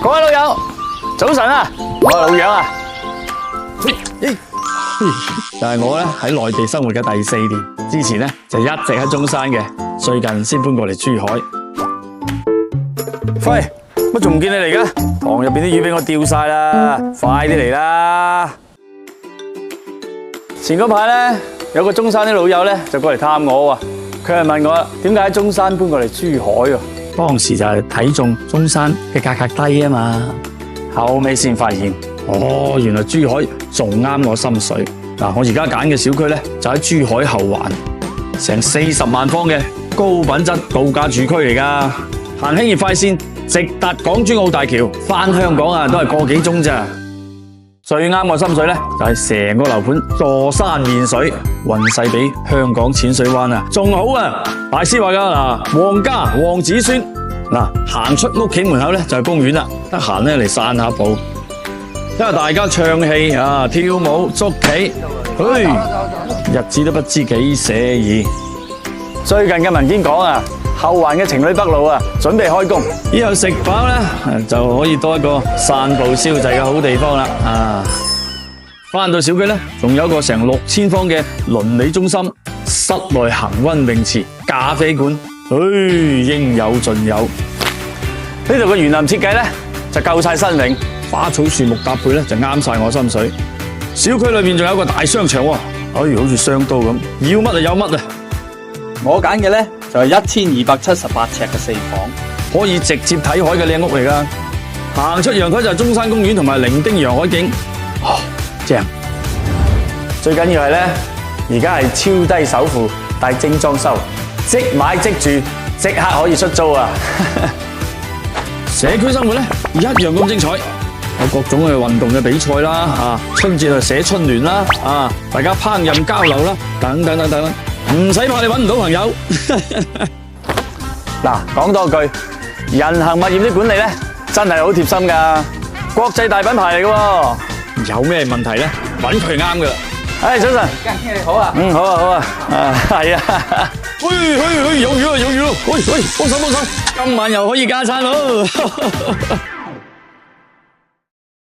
各位老友，早晨啊！我係老楊啊。但係我咧喺內地生活嘅第4年，之前咧就一直喺中山嘅，最近先搬過嚟珠海。喂，乜仲唔見你嚟㗎？塘入邊啲魚俾我釣晒啦，快啲嚟啦！前嗰排咧有個中山啲老友咧就過嚟探我喎，佢係問我點解喺中山搬過嚟珠海喎？當時就係睇中中山嘅價格低啊嘛，後尾先發現，哦，原來珠海仲啱我心水。嗱，我而家揀嘅小區咧就喺珠海後環，成40萬方嘅高品質度假住區嚟噶，行輕易快線直達港珠澳大橋，返香港啊都係個幾鐘咋。最啱我心水咧就係成個樓盤座山面水，運勢比香港淺水灣啊仲好啊！大師話㗎嗱，旺家旺子孫嗱，行出屋企門口咧就係公園啦，得閒咧嚟散下步，因為大家唱戲啊、跳舞、捉棋，日子都不知幾寫意。最近嘅文件講啊，後環嘅情侶北路啊，準備開工，以後食飽咧就可以多一個散步消滯嘅好地方啦。啊，返到小區咧，仲有一個成6000方嘅鄰里中心，室內恆溫泳池、咖啡館，應有盡有。呢度嘅園林設計咧就夠晒新穎，花草樹木搭配咧就啱晒我心水。小區裏面仲有一個大商場喎，好似雙刀咁，要乜就有乜啊！我揀嘅咧就係1278尺嘅4房，可以直接睇海嘅靚屋嚟㗎。行出陽台就係中山公園同埋伶仃洋海景，正。最緊要係咧，而家係超低首付，帶精裝修，即買即住，即刻可以出租啊！社區生活咧一樣咁精彩，有各種嘅運動嘅比賽啦，春節就寫春聯啦，大家烹飪交流啦，等等等等，唔使怕你搵唔到朋友。嗱，講多句，人行物業啲管理咧真係好貼心㗎，國際大品牌嚟㗎喎。有咩問題咧？搵佢啱㗎啦。早晨，你好啊。好啊，係啊。有魚咯，幫手，今晚又可以加餐咯。